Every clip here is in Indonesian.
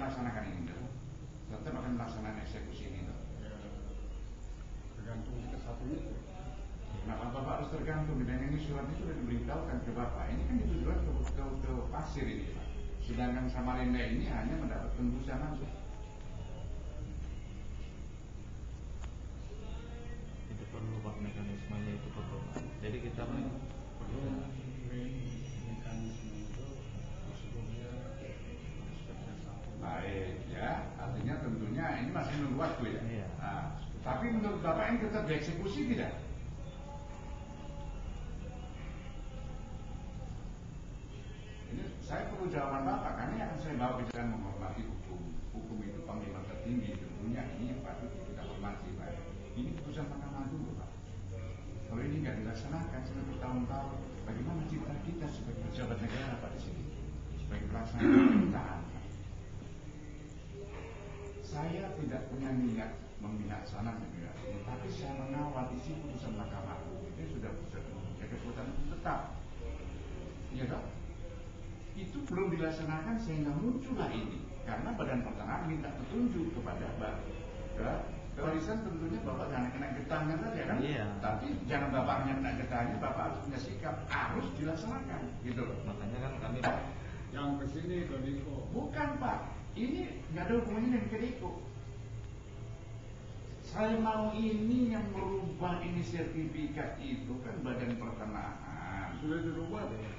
melaksanakan ini dong? Tetap akan melaksanakan eksekusi ini dong? Ya, tergantung ke satu itu. Nah, Bapak harus tergantung dengan ini surat itu sudah diberitahukan ke Bapak. Ini kan ditujukan ke pasir ini, Pak. Sedangkan Samarinda ini hanya mendapat tembusan langsung. Itu perlu Pak mekanismenya itu perlu. Jadi kita Perlu mekanisme itu sebelumnya aspeknya satu. Baik, ya. Artinya tentunya ini masih menunggu waktu ya. Iya. Nah, tapi menurut Bapak ini tetap dieksekusi tidak? Ini saya perlu jawaban Bapak, karena yang akan saya bawa ke jalan menghormati hukum. Hukum itu panglima tertinggi, tentunya ini yang patut kita hormati, Pak. Ini putusan Mahkamah Agung, Pak. Kalau ini nggak dilaksanakan selama bertahun-tahun, bagaimana citra kita sebagai pejabat negara, Pak, di sini, sebagai pelaksana pemerintahan, Pak? Saya tidak punya niat memihak sana juga, tapi saya mengawal isi putusan Mahkamah Agung itu sudah punya kekuatan tetap, iya toh? Itu belum dilaksanakan sehingga muncullah ini, karena Badan Pertanahan minta petunjuk kepada Warisan. Tentunya Bapak jangan kena getahnya saja kan? Iya. Tapi jangan Bapak hanya kena getahnya, Bapak harus punya sikap, harus dilaksanakan, gitu loh. makanya kan kami Yang kesini ke Diko. Bukan Pak, ini nggak ada hubungannya dengan Kediko. Saya mau ini yang merubah ini sertifikat itu kan Badan Pertanahan. Sudah dirubah deh.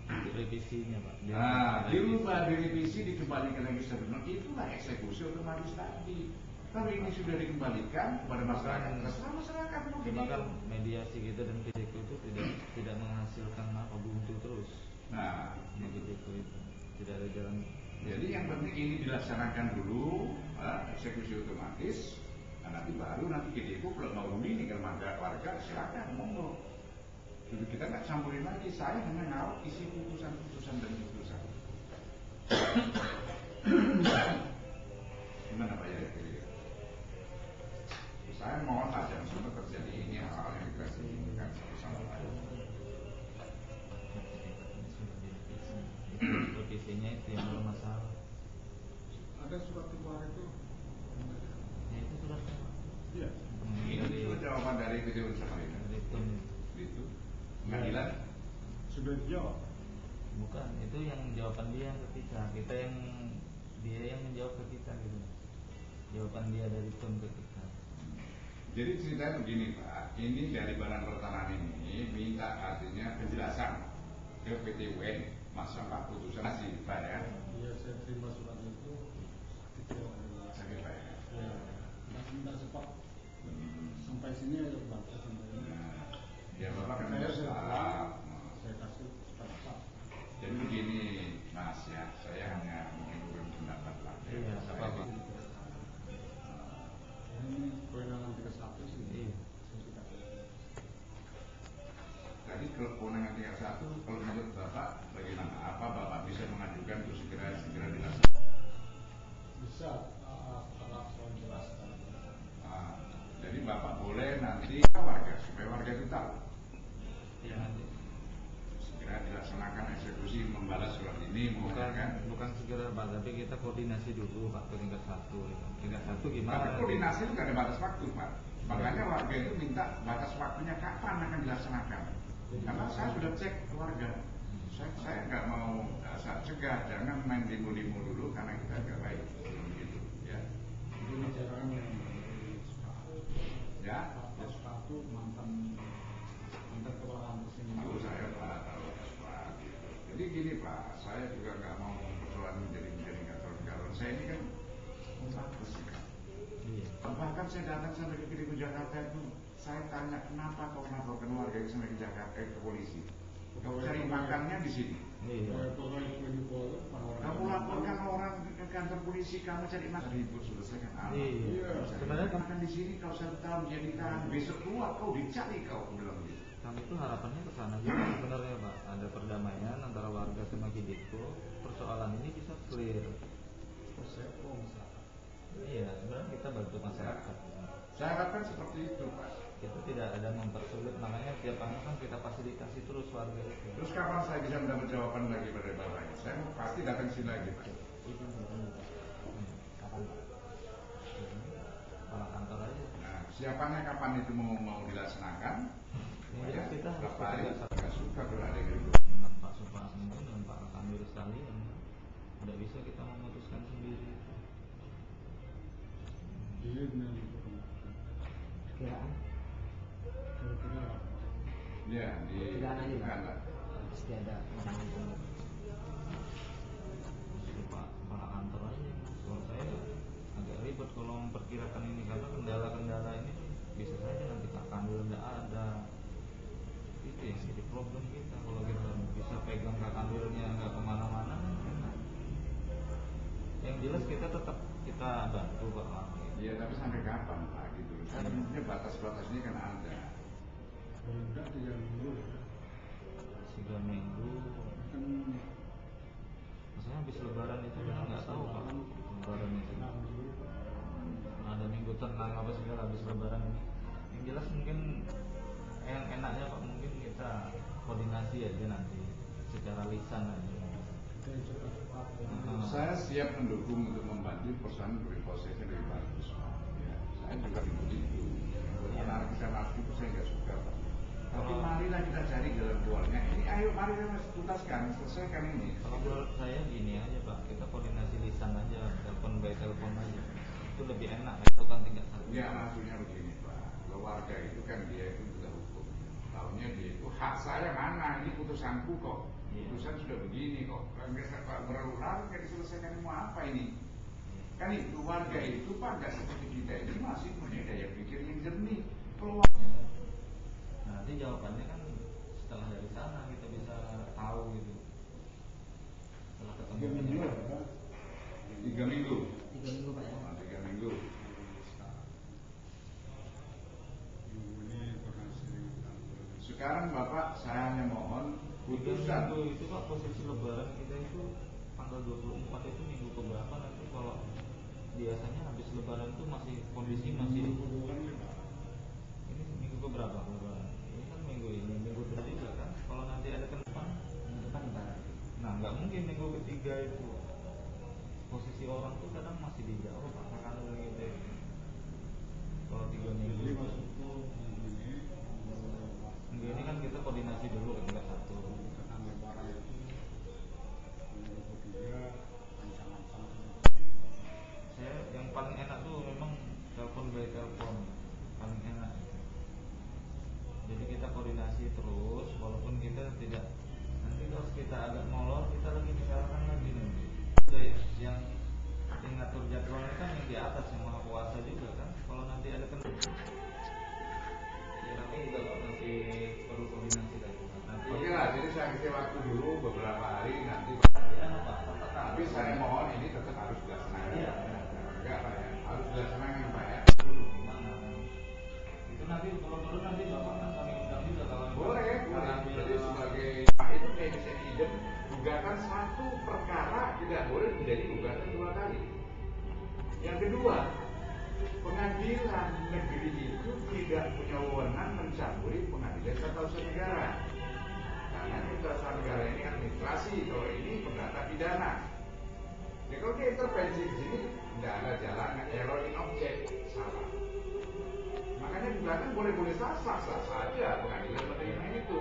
revisinya Pak. Nah, dirubah, direvisi, dikembalikan lagi sebelumnya, itulah eksekusi otomatis tadi. Kalau ini sudah dikembalikan kepada masyarakat, terserah masyarakat mau Cuma gitu. kan mediasi kita dan Kedeko itu tidak menghasilkan apa buntu terus. Nah, Kedeko itu tidak ada jalan. jadi yang penting ini dilaksanakan dulu, eksekusi otomatis. Nah, nanti baru nanti Kedeko kalau mau ini kalau warga silakan monggo. Jadi kita nggak campurin lagi, saya hanya ngawal isi putusan dan putusan. Gimana Pak ya? Saya mohon lah jangan sampai terjadi ini hal-hal yang tidak diinginkan sama lain. Revisinya itu yang bermasalah. Ada surat timbulan itu. Ya itu sudah Iya. Ini juga jawaban dari video Samarinda. dari tim Itu pengadilan. Sudah dijawab. bukan itu yang jawaban dia ke kita yang dia yang menjawab ke kita gitu. Jawaban dia dari tim ke kita. Jadi ceritanya begini Pak, ini dari Badan Pertanahan ini minta artinya penjelasan ke PT UN masalah putusan hasil Pak ya. Iya, saya terima surat itu. Sakit Pak ya. Ya, tidak cepat. Sampai sini aja Pak. Sampai ini. Nah, ya Bapak kan Saya salah. saya kasih cepat. Jadi begini Mas ya, saya hanya mengirimkan pendapat Pak. Iya, Saya apa-apa. ini, Ini kewenangan 31 sih. Iya. Saya tidak. Tadi kalau kewenangan 31, kalau menurut Bapak bagaimana? Apa Bapak bisa mengajukan untuk segera dilaksanakan? Bisa kalau saya jelaskan. Nah, jadi Bapak boleh nanti warga supaya warga itu tahu Ya nanti segera dilaksanakan eksekusi membalas surat ini kan? bukan segera Pak, tapi kita koordinasi dulu Pak ke tingkat 1. Tingkat 1 gimana? Tapi koordinasi itu nggak ada batas waktu Pak. Makanya warga itu minta batas waktunya kapan akan dilaksanakan. Karena saya sudah cek ke warga. Saya nggak mau saat cegah, jangan main demo-demo dulu karena kita nggak baik begitu ya. Ini caranya Ya, satu mantan kelurahan di sini. tahu saya Pak, tahu Pak. Jadi gini Pak, saya juga nggak mau persoalan menjadi galon. Saya ini kan bagus ya. Iya. Bahkan saya datang sampai ke Kediko Jakarta itu, saya tanya kenapa kau melaporkan warga itu sampai ke Jakarta ke polisi? Kau cari makannya di sini. Iya. Kamu laporkan orang ke kantor polisi, kamu cari makan ribut selesaikan alam. Iya. Sebenarnya makan di sini kau 1 tahun dia ditahan, besok keluar kau dicari kau bilang gitu. Kami itu harapannya ke sana juga sebenarnya Pak. Ada perdamaian antara warga sama Kedeko. Persoalan ini bisa clear. Iya, sebenarnya kita bantu masyarakat. Saya harapkan seperti itu Pak. Itu tidak ada mempersulit, makanya tiap anak kan kita fasilitasi terus warga itu. Terus kapan saya bisa mendapat jawaban lagi dari Bapak? Saya pasti datang sini lagi Pak. persiapannya kapan itu mau dilaksanakan. Ya, kita berapa hari harus nggak suka kalau ada yang ribut. dengan Pak Supasmi dan Pak Kanwil sekalian, tidak bisa kita memutuskan sendiri. Iya benar. Kiraan Kira-kira Ya di kiraan aja Pak. Anda. Pasti ada orang itu. Jadi Pak Kantor aja. Kalau saya agak ribet kalau memperkirakan ini karena kendala-kendala ini bisa saja nanti Pak Kanwil tidak ada. Itu yang jadi problem kita. Kalau kita bisa pegang Pak Kanwilnya nggak kemana-mana kan enak. Yang jelas kita tetap kita bantu Pak Kanwil. Iya, tapi sampai kapan Pak gitu? Kan intinya batas-batasnya kan ada. paling enggak 3 minggu ya. 3 minggu. Kan Maksudnya habis Lebaran itu kita nggak tahu Pak. Lebaran itu. Ada minggu tenang apa segala habis Lebaran ini. Yang jelas mungkin yang enaknya Pak mungkin kita koordinasi aja nanti secara lisan aja. kita cepat-cepat Saya siap mendukung untuk membantu perusahaan prosesnya lebih bagus Pak. Ya, saya juga begitu. Karena kita masuk itu saya nggak suka Pak. Tapi marilah kita cari jalan keluarnya. Ini ayo mari kita tuntaskan, selesaikan ini. Kalau menurut saya gini aja Pak, kita koordinasi lisan aja, telepon by telepon aja. Itu lebih enak, itu kan tingkat satu. Ya maksudnya begini Pak, keluarga itu kan dia itu sudah hukum. Tahunya dia itu hak saya mana, ini putusanku kok. Putusan sudah begini kok. Kalau berulang kan diselesaikan mau apa ini? Kan itu keluarga itu Pak nggak seperti kita ini masih punya daya pikir yang jernih. Keluarga. Nah, nanti jawabannya kan setelah dari sana kita bisa tahu gitu. Setelah ketemu 3 minggu ya Pak. 3 minggu. 3 minggu Pak ya. 3 minggu. Minggu ini koordinasi dengan kantor. Sekarang Bapak saya hanya mohon putusan. Minggu itu Pak posisi Lebaran kita itu tanggal 24 itu minggu keberapa nanti kalau biasanya habis Lebaran itu masih kondisi masih ini minggu keberapa Lebaran? Ini kan minggu ketiga kan? Kalau nanti ada kenapa? Minggu depan Pak. Nah nggak mungkin minggu ketiga itu posisi orang tuh kadang masih di jauh Pak makan gitu. Kalau 3 minggu Jadi itu maksudku minggu ini kan kita koordinasi dulu ke tingkat 1. tentang lebaran itu minggu ketiga ancang-ancang. Saya yang paling enak tuh memang telepon by telepon paling enak. Jadi kita koordinasi terus walaupun kita tidak nanti kalau kita agak molor kita lagi bicarakan lagi nanti. Yang ngatur jadwalnya kan yang di atas yang maha kuasa juga kan. Kalau nanti ada ya nanti juga masih perlu koordinasi lagi. Nanti Oke lah, jadi saya kasih waktu dulu beberapa hari nanti. apa? Tapi saya mohon ini tetap harus dilaksanakan. Iya. Enggak Pak ya, harus dilaksanakan Pak ya. Gimana? Itu nanti kalau perlu nanti Bapak kan kami undang juga kalau Boleh. Kalau Jadi sebagai Pak itu kayak bisa idem gugatan satu perkara tidak boleh menjadi gugatan 2 kali. Yang kedua, pengadilan negeri itu tidak punya wewenang mencampuri pengadilan tata usaha negara. Karena tata usaha negara ini administrasi, kalau ini perdata pidana. Ya kalau dia intervensi di sini tidak ada jalan error in object, salah. Makanya gugatan boleh-boleh sah saja pengadilan menerima itu.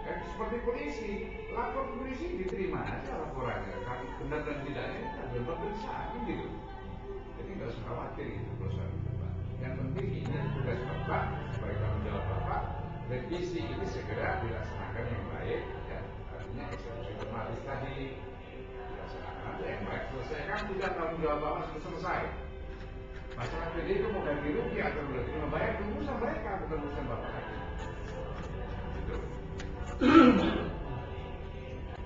Seperti polisi, lapor polisi diterima aja laporannya. Kalau benar dan tidaknya belum pemeriksaan gitu. Jadi nggak usah khawatir itu perusahaan itu Pak. Yang penting ini tugas Bapak sebagai tanggung jawab Bapak, revisi ini segera dilaksanakan yang baik. Ya, artinya eksekusi otomatis tadi dilaksanakan aja yang baik. Selesaikan sudah tanggung jawab Bapak sudah selesai. Masalah PD itu mau ganti rugi atau belum membayar itu urusan mereka bukan urusan Bapak.